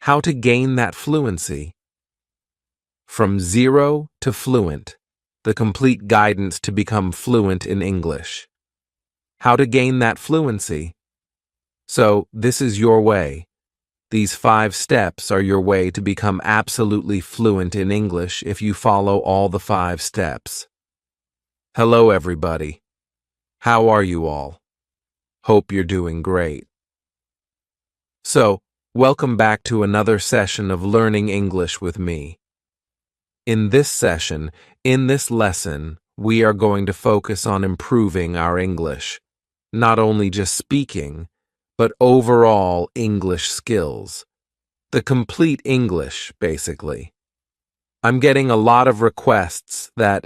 How to gain that fluency. From zero to fluent, the complete guidance to become fluent in English. How to gain that fluency. So, this is your way. These 5 steps are your way to become absolutely fluent in English if you follow all the 5 steps. Hello, everybody. How are you all? Hope you're doing great. So, welcome back to another session of Learning English with me. In this session, in this lesson, we are going to focus on improving our English. Not only just speaking, but overall English skills. The complete English, basically. I'm getting a lot of requests that,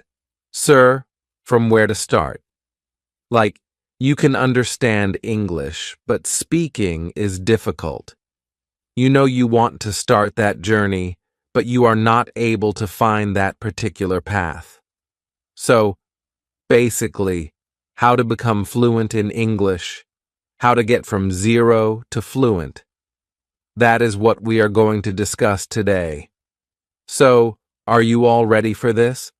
"Sir, from where to start?" Like, you can understand English, but speaking is difficult. You know you want to start that journey, but you are not able to find that particular path. So, basically, how to become fluent in English, how to get from zero to fluent. That is what we are going to discuss today. So, are you all ready for this?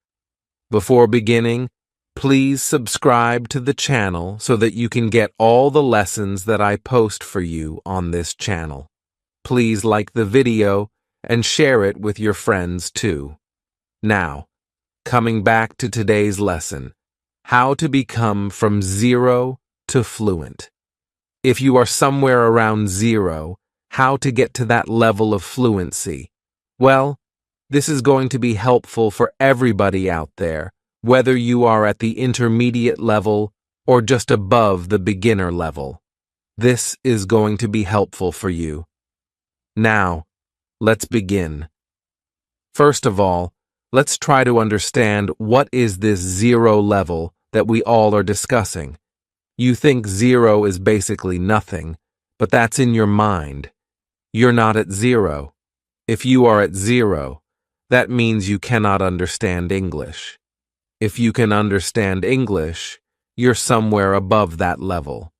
Before beginning, please subscribe to the channel so that you can get all the lessons that I post for you on this channel. Please like the video and share it with your friends too. Now, coming back to today's lesson, how to become from zero to fluent. If you are somewhere around zero, how to get to that level of fluency? Well, this is going to be helpful for everybody out there, whether you are at the intermediate level or just above the beginner level. This is going to be helpful for you. Now, let's begin. First of all, let's try to understand what is this zero level that we all are discussing. You think zero is basically nothing, but that's in your mind. You're not at zero. If you are at zero, that means you cannot understand English. If you can understand English, you're somewhere above that level.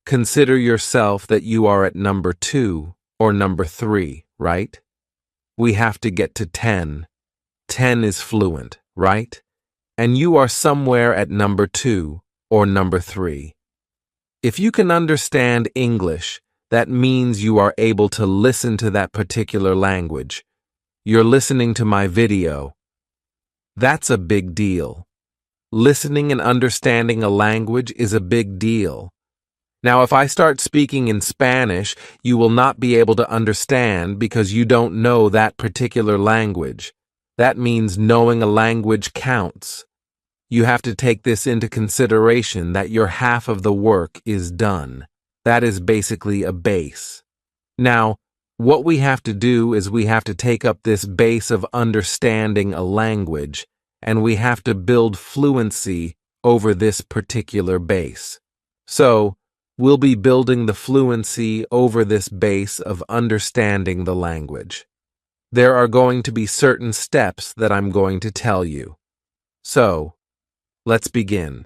Consider yourself that you are at number 2 or number 3, right? We have to get to 10. 10 is fluent, right? And you are somewhere at number 2 or number 3. If you can understand English, that means you are able to listen to that particular language. You're listening to my video. That's a big deal. Listening and understanding a language is a big deal. Now, if I start speaking in Spanish, you will not be able to understand because you don't know that particular language. That means knowing a language counts. You have to take this into consideration that your half of the work is done. That is basically a base. Now, what we have to do is we have to take up this base of understanding a language, and we have to build fluency over this particular base. So, we'll be building the fluency over this base of understanding the language. There are going to be certain steps that I'm going to tell you. So, let's begin.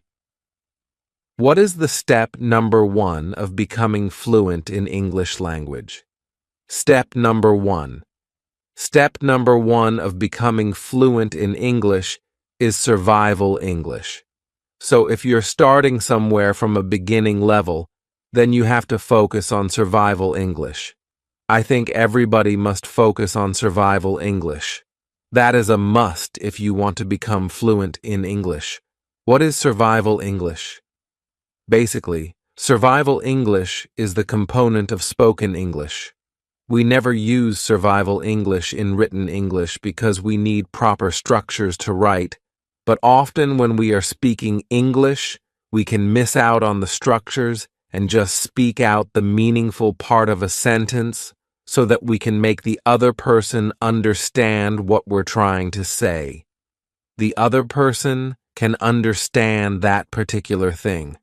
What is the step number 1 of becoming fluent in English language? Step number 1. Step number 1 of becoming fluent in English is survival English. So if you're starting somewhere from a beginning level, then you have to focus on survival English. I think everybody must focus on survival English. That is a must if you want to become fluent in English. What is survival English? Basically, survival English is the component of spoken English. We never use survival English in written English because we need proper structures to write, but often when we are speaking English, we can miss out on the structures and just speak out the meaningful part of a sentence so that we can make the other person understand what we're trying to say. The other person can understand that particular thing.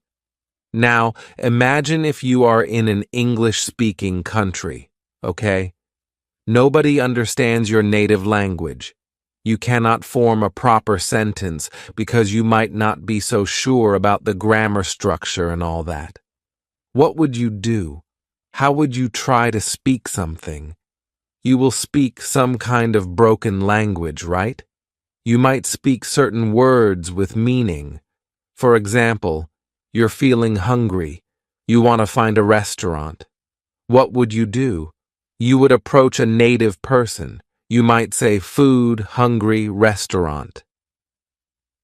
Now, imagine if you are in an English-speaking country, okay? Nobody understands your native language. You cannot form a proper sentence because you might not be so sure about the grammar structure and all that. What would you do? How would you try to speak something? You will speak some kind of broken language, right? You might speak certain words with meaning. For example, you're feeling hungry. You want to find a restaurant. What would you do? You would approach a native person. You might say food, hungry, restaurant.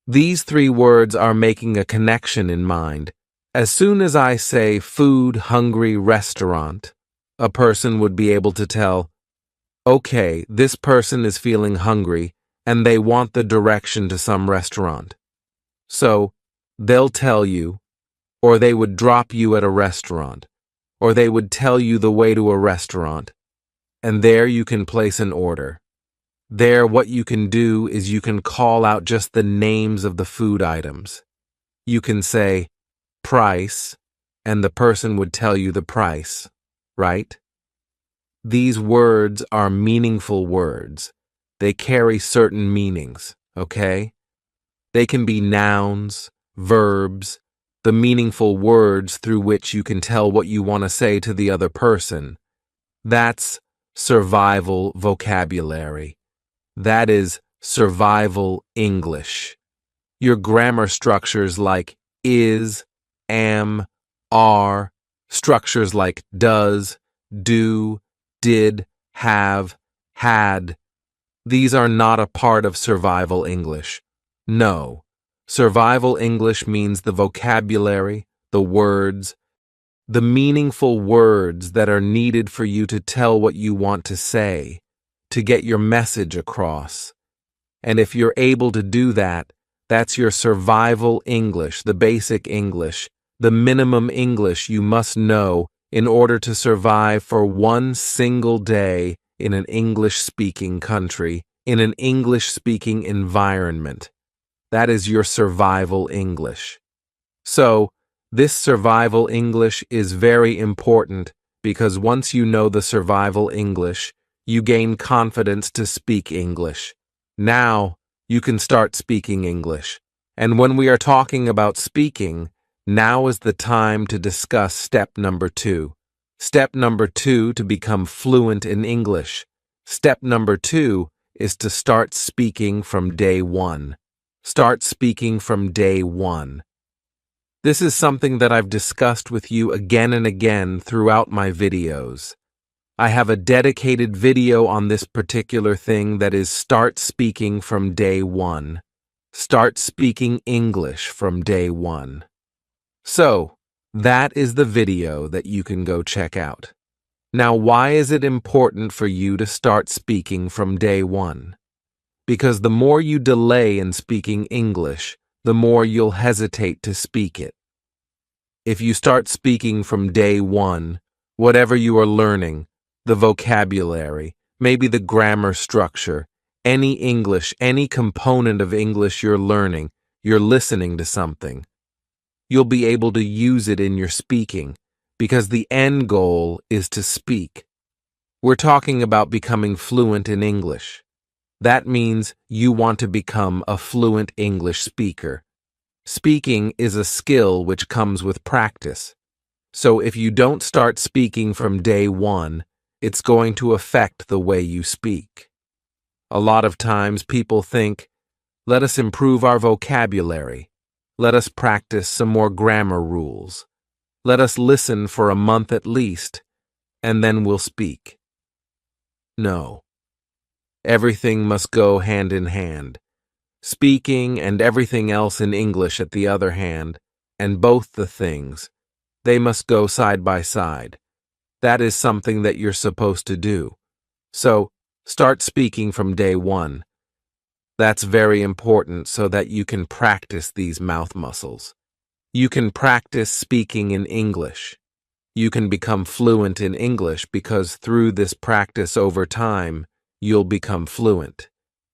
These three words are making a connection in mind. As soon as I say food, hungry, restaurant, a person would be able to tell, okay, this person is feeling hungry and they want the direction to some restaurant. So, they'll tell you, or they would drop you at a restaurant, or they would tell you the way to a restaurant, and there you can place an order. There, what you can do is you can call out just the names of the food items. You can say, price, and the person would tell you the price, right? These words are meaningful words. They carry certain meanings, okay? They can be nouns, verbs, the meaningful words through which you can tell what you want to say to the other person. That's survival vocabulary. That is survival English. Your grammar structures like is, am, are, structures like does, do, did, have, had. These are not a part of survival English. No. Survival English means the vocabulary, the words, the meaningful words that are needed for you to tell what you want to say, to get your message across. And if you're able to do that, that's your survival English, the basic English, the minimum English you must know in order to survive for one single day in an English-speaking country, in an English-speaking environment. That is your survival English. So, this survival English is very important because once you know the survival English, you gain confidence to speak English. Now, you can start speaking English. And when we are talking about speaking, now is the time to discuss step number 2. Step number 2 to become fluent in English. Step number 2 is to start speaking from day 1. Start speaking from day 1. This is something that I've discussed with you again and again throughout my videos. I have a dedicated video on this particular thing that is start speaking from day 1. Start speaking English from day 1. So, that is the video that you can go check out. Now, why is it important for you to start speaking from day 1? Because the more you delay in speaking English, the more you'll hesitate to speak it. If you start speaking from day 1, whatever you are learning, the vocabulary, maybe the grammar structure, any English, any component of English you're learning, you're listening to something, you'll be able to use it in your speaking because the end goal is to speak. We're talking about becoming fluent in English. That means you want to become a fluent English speaker. Speaking is a skill which comes with practice. So if you don't start speaking from day 1, it's going to affect the way you speak. A lot of times people think, let us improve our vocabulary. Let us practice some more grammar rules. Let us listen for a month at least, and then we'll speak. No. Everything must go hand in hand. Speaking and everything else in English at the other hand, and both the things, they must go side by side. That is something that you're supposed to do. So, start speaking from day 1. That's very important so that you can practice these mouth muscles. You can practice speaking in English. You can become fluent in English because through this practice over time, you'll become fluent.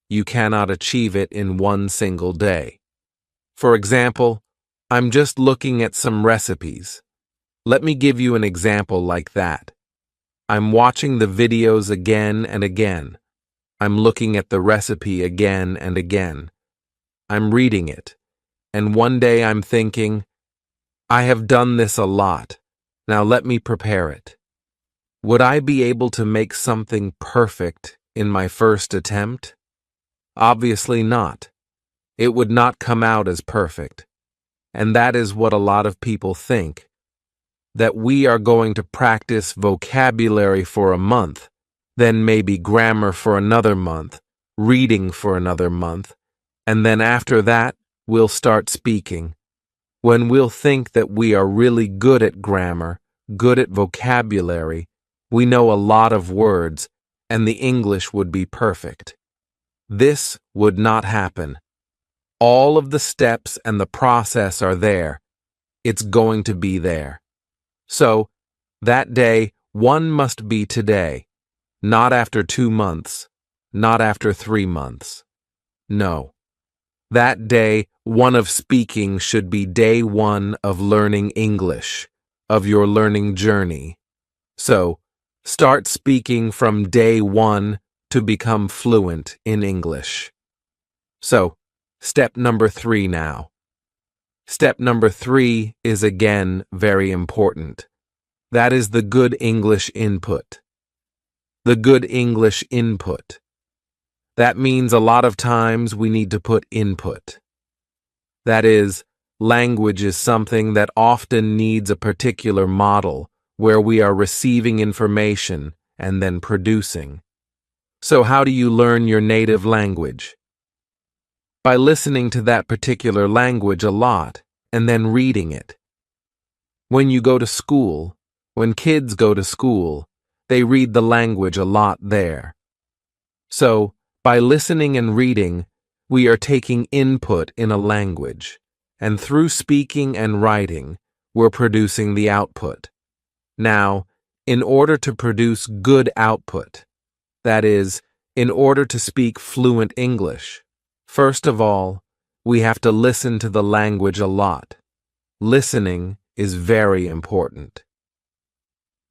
You cannot achieve it in one single day. For example, I'm just looking at some recipes. Let me give you an example like that. I'm watching the videos again and again. I'm looking at the recipe again and again. I'm reading it. And one day I'm thinking, I have done this a lot. Now let me prepare it. Would I be able to make something perfect in my first attempt? Obviously not. It would not come out as perfect. And that is what a lot of people think, that we are going to practice vocabulary for a month, then maybe grammar for another month, reading for another month, and then after that, we'll start speaking. When we'll think that we are really good at grammar, good at vocabulary, we know a lot of words, and the English would be perfect. This would not happen. All of the steps and the process are there. It's going to be there. So, that day, one must be today, not after 2 months, not after 3 months. No. That day, one of speaking should be day one of learning English, of your learning journey. So, start speaking from day one to become fluent in English. So, step number 3 now. Step number 3 is again very important. That is the good English input. The good English input. That means a lot of times we need to put input. That is, language is something that often needs a particular model where we are receiving information and then producing. So how do you learn your native language? By listening to that particular language a lot and then reading it. When you go to school, when kids go to school, they read the language a lot there. So, by listening and reading, we are taking input in a language, and through speaking and writing, we're producing the output. Now, in order to produce good output, that is, in order to speak fluent English, first of all, we have to listen to the language a lot. Listening is very important.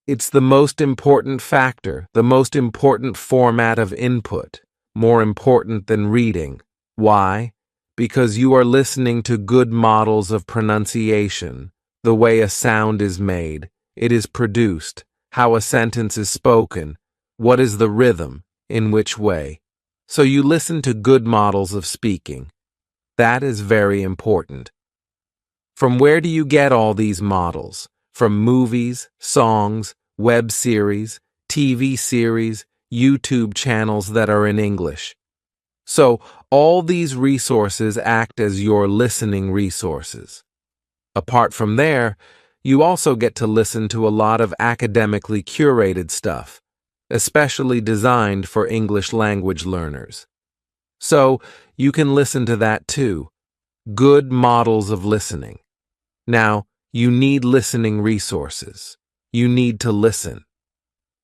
It's the most important factor, the most important format of input, more important than reading. Why? Because you are listening to good models of pronunciation, the way a sound is made, it is produced, how a sentence is spoken, what is the rhythm, in which way. So you listen to good models of speaking. That is very important. From where do you get all these models? From movies, songs, web series, TV series, YouTube channels that are in English. So, all these resources act as your listening resources. Apart from there, you also get to listen to a lot of academically curated stuff, especially designed for English language learners. So, you can listen to that too. Good models of listening. Now, you need listening resources. You need to listen.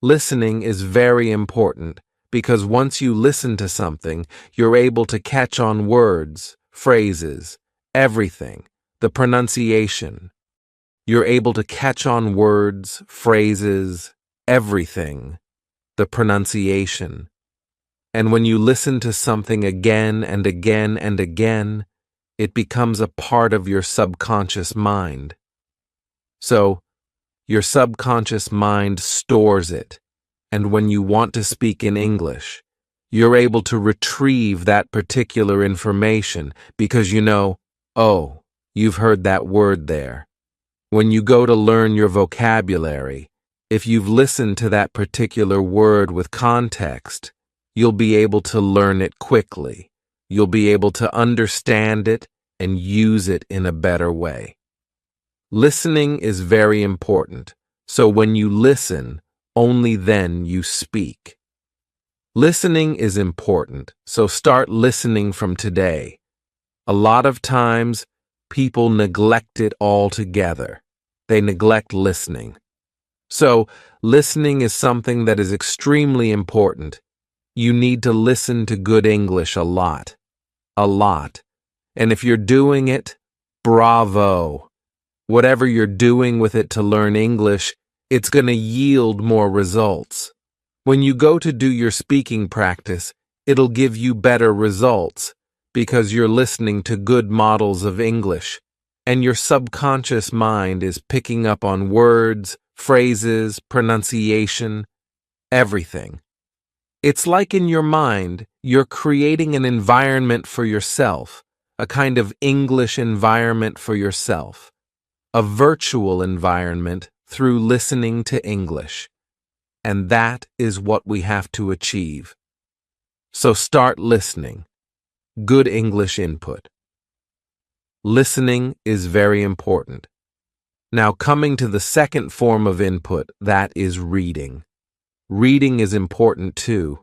Listening is very important because once you listen to something, you're able to catch on words, phrases, everything, the pronunciation. You're able to catch on words, phrases, everything, the pronunciation. And when you listen to something again and again and again, it becomes a part of your subconscious mind. So, your subconscious mind stores it, and when you want to speak in English, you're able to retrieve that particular information because you know, oh, you've heard that word there. When you go to learn your vocabulary, if you've listened to that particular word with context, you'll be able to learn it quickly. You'll be able to understand it and use it in a better way. Listening is very important, so when you listen, only then you speak. Listening is important, so start listening from today. A lot of times, people neglect it altogether. They neglect listening. So, listening is something that is extremely important. You need to listen to good English a lot. A lot. And if you're doing it, bravo. Whatever you're doing with it to learn English, it's going to yield more results. When you go to do your speaking practice, it'll give you better results because you're listening to good models of English, and your subconscious mind is picking up on words, phrases, pronunciation, everything. It's like in your mind, you're creating an environment for yourself, a kind of English environment for yourself, a virtual environment through listening to English. And that is what we have to achieve. So start listening. Good English input. Listening is very important. Now coming to the second form of input, that is reading. Reading is important too.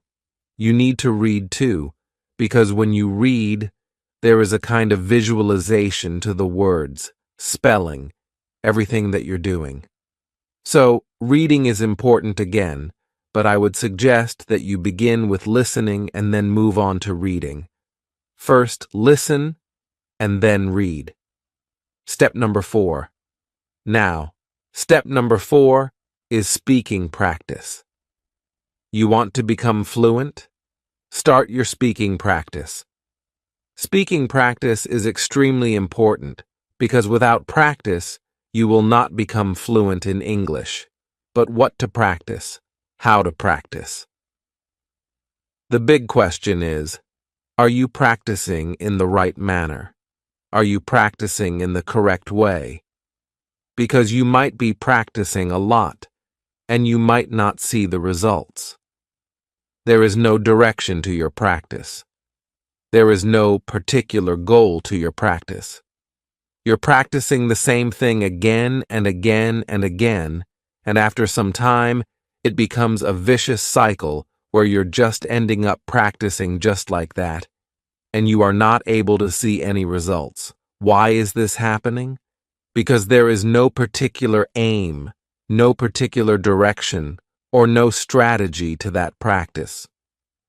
You need to read too, because when you read, there is a kind of visualization to the words, spelling, everything that you're doing. So, reading is important again, but I would suggest that you begin with listening and then move on to reading. First, listen and then read. Step number 4. Now, step number 4 is speaking practice. You want to become fluent? Start your speaking practice. Speaking practice is extremely important because without practice, you will not become fluent in English. But what to practice? How to practice? The big question is, are you practicing in the right manner? Are you practicing in the correct way? Because you might be practicing a lot, and you might not see the results. There is no direction to your practice. There is no particular goal to your practice. You're practicing the same thing again and again and again, and after some time, it becomes a vicious cycle where you're just ending up practicing just like that, and you are not able to see any results. Why is this happening? Because there is no particular aim, no particular direction, or no strategy to that practice.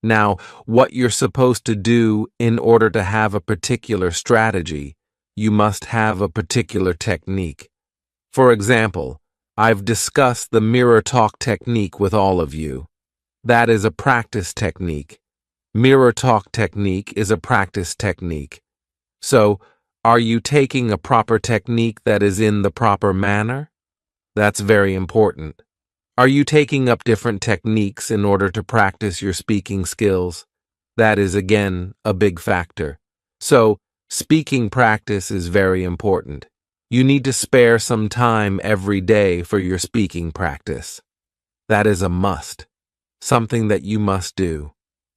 Now, what you're supposed to do in order to have a particular strategy, you must have a particular technique. For example, I've discussed the mirror talk technique with all of you. That is a practice technique. Mirror talk technique is a practice technique. So, are you taking a proper technique that is in the proper manner? That's very important. Are you taking up different techniques in order to practice your speaking skills? That is, again, a big factor. So, speaking practice is very important. You need to spare some time every day for your speaking practice. That is a must, something that you must do.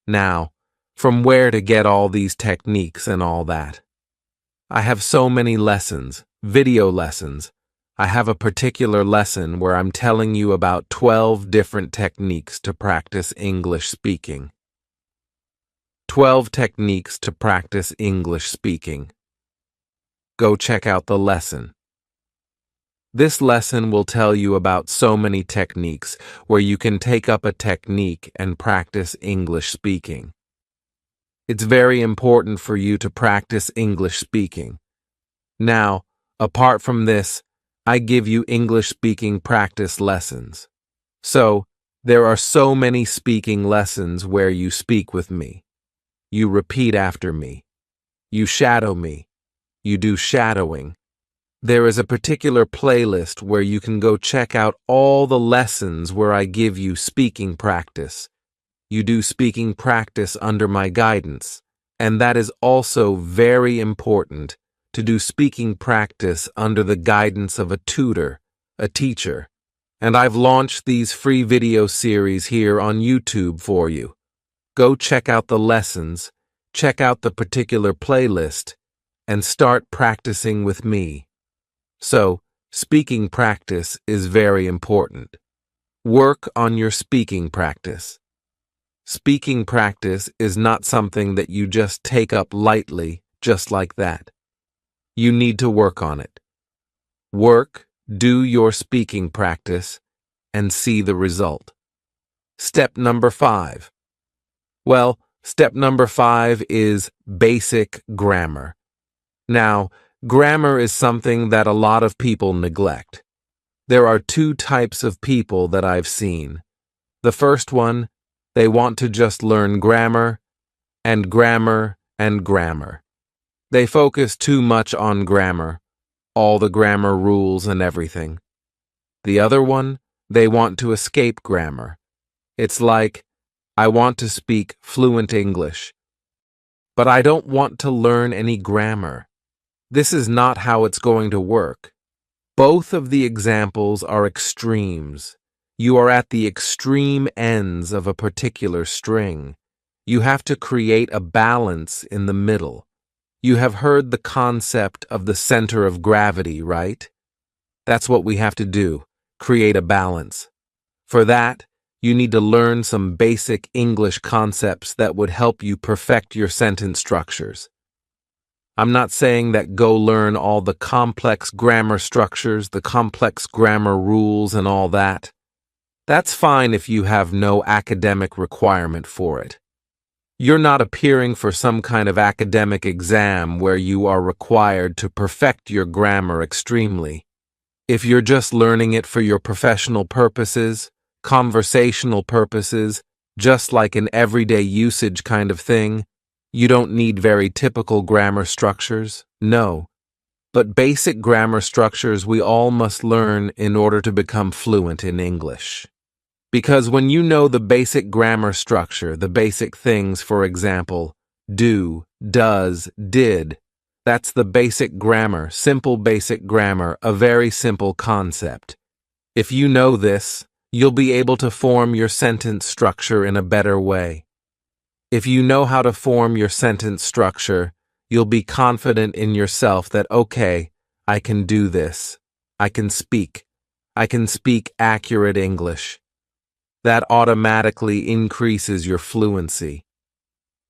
Now, from where to get all these techniques and all that? I have so many lessons, video lessons. I have a particular lesson where I'm telling you about 12 different techniques to practice English speaking. 12 techniques to practice English speaking. Go check out the lesson. This lesson will tell you about so many techniques where you can take up a technique and practice English speaking. It's very important for you to practice English speaking. Now, apart from this, I give you English speaking practice lessons. So, there are so many speaking lessons where you speak with me. You repeat after me. You shadow me. You do shadowing. There is a particular playlist where you can go check out all the lessons where I give you speaking practice. You do speaking practice under my guidance, and that is also very important, to do speaking practice under the guidance of a tutor, a teacher. And I've launched these free video series here on YouTube for you. Go check out the lessons, check out the particular playlist, and start practicing with me. So, speaking practice is very important. Work on your speaking practice. Speaking practice is not something that you just take up lightly, just like that. You need to work on it. Work, do your speaking practice, and see the result. Step number 5. Well, step number 5 is basic grammar. Now, grammar is something that a lot of people neglect. There are 2 types of people that I've seen. The first one, they want to just learn grammar and grammar and grammar. They focus too much on grammar, all the grammar rules and everything. The other one, They want to escape grammar. It's like, I want to speak fluent English, but I don't want to learn any grammar. This is not how it's going to work. Both of the examples are extremes. You are at the extreme ends of a particular string. You have to create a balance in the middle. You have heard the concept of the center of gravity, right? That's what we have to do, create a balance. For that, you need to learn some basic English concepts that would help you perfect your sentence structures. I'm not saying that go learn all the complex grammar structures, the complex grammar rules, and all that. That's fine if you have no academic requirement for it. You're not appearing for some kind of academic exam where you are required to perfect your grammar extremely. If you're just learning it for your professional purposes, conversational purposes, just like an everyday usage kind of thing, you don't need very typical grammar structures, no. But basic grammar structures we all must learn in order to become fluent in English. Because when you know the basic grammar structure, the basic things, for example, do, does, did, that's the basic grammar, simple basic grammar, a very simple concept. If you know this, you'll be able to form your sentence structure in a better way. If you know how to form your sentence structure, you'll be confident in yourself that, okay, I can do this. I can speak accurate English. That automatically increases your fluency.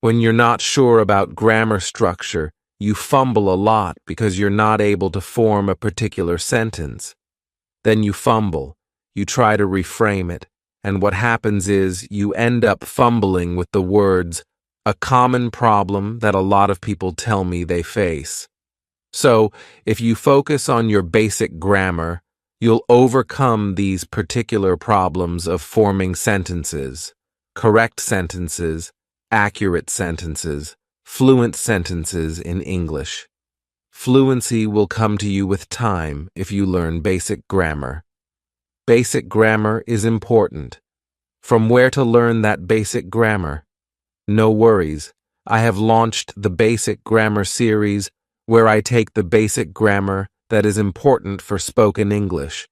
When you're not sure about grammar structure, you fumble a lot because you're not able to form a particular sentence. Then you fumble, you try to reframe it, and what happens is you end up fumbling with the words, a common problem that a lot of people tell me they face. So, if you focus on your basic grammar, you'll overcome these particular problems of forming sentences, correct sentences, accurate sentences, fluent sentences in English. Fluency will come to you with time if you learn basic grammar. Basic grammar is important. From where to learn that basic grammar? No worries. I have launched the Basic Grammar series where I take the basic grammar that is important for spoken English,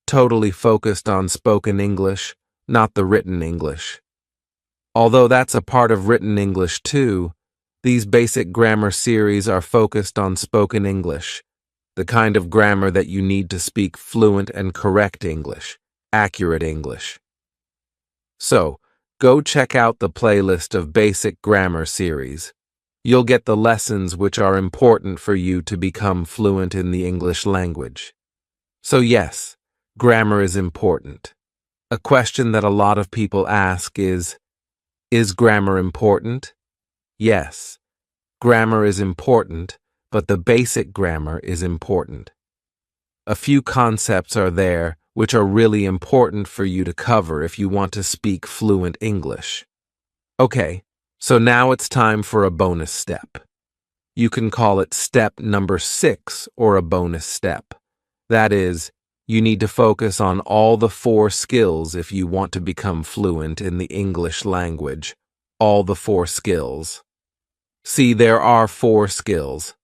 totally focused on spoken English, not the written English. Although that's a part of written English too, these basic grammar series are focused on spoken English, the kind of grammar that you need to speak fluent and correct English, accurate English. So, go check out the playlist of Basic Grammar series. You'll get the lessons which are important for you to become fluent in the English language. So yes, grammar is important. A question that a lot of people ask is grammar important? Yes, grammar is important, but the basic grammar is important. A few concepts are there which are really important for you to cover if you want to speak fluent English. Okay, so now it's time for a bonus step. You can call it step number 6 or a bonus step. That is, you need to focus on all the 4 skills if you want to become fluent in the English language. All the 4 skills. See, there are 4 skills.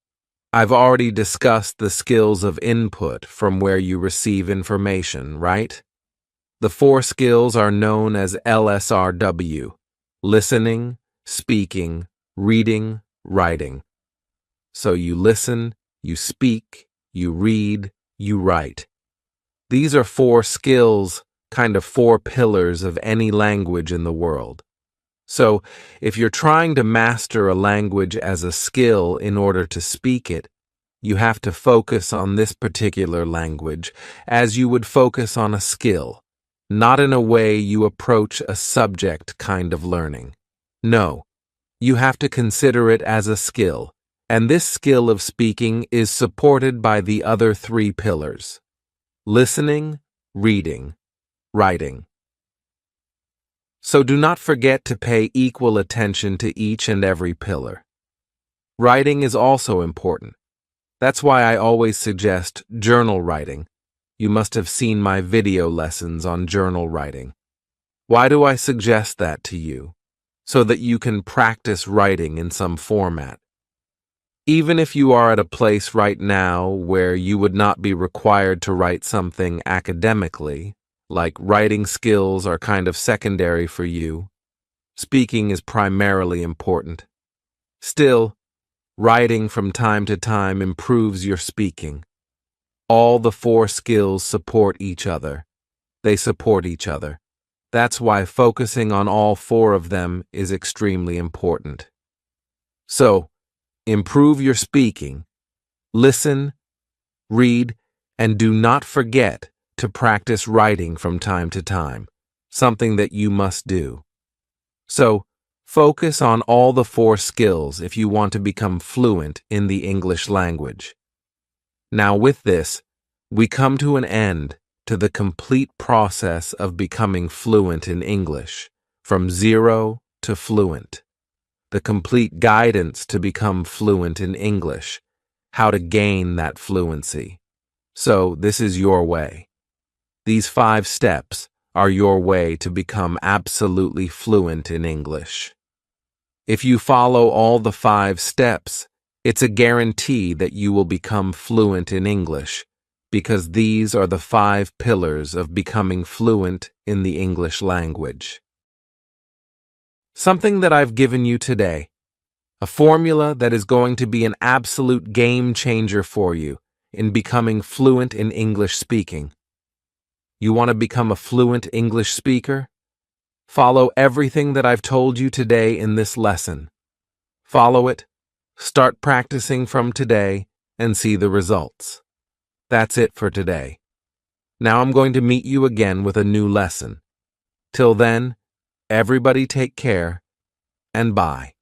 I've already discussed the skills of input from where you receive information, right? The 4 skills are known as LSRW: listening, speaking, reading, writing. So you listen, you speak, you read, you write. These are 4 skills, kind of 4 pillars of any language in the world. So, if you're trying to master a language as a skill in order to speak it, you have to focus on this particular language as you would focus on a skill, not in a way you approach a subject kind of learning. No, you have to consider it as a skill, and this skill of speaking is supported by the other 3 pillars: listening, reading, writing. So do not forget to pay equal attention to each and every pillar. Writing is also important. That's why I always suggest journal writing. you must have seen my video lessons on journal writing. Why do I suggest that to you? So that you can practice writing in some format. Even if you are at a place right now where you would not be required to write something academically, like writing skills are kind of secondary for you, speaking is primarily important. Still, writing from time to time improves your speaking. All the 4 skills support each other. They support each other. That's why focusing on all 4 of them is extremely important. So, improve your speaking. Listen, read, and do not forget to practice writing from time to time, something that you must do. So, focus on all the 4 skills if you want to become fluent in the English language. Now with this, we come to an end to the complete process of becoming fluent in English, from 0 to fluent. The complete guidance to become fluent in English, how to gain that fluency. So this is your way. These 5 steps are your way to become absolutely fluent in English. If you follow all the 5 steps, it's a guarantee that you will become fluent in English, because these are the 5 pillars of becoming fluent in the English language. Something that I've given you today, a formula that is going to be an absolute game changer for you in becoming fluent in English speaking. You want to become a fluent English speaker? Follow everything that I've told you today in this lesson. Follow it, start practicing from today, and see the results. That's it for today. Now I'm going to meet you again with a new lesson. Till then, everybody take care, and bye.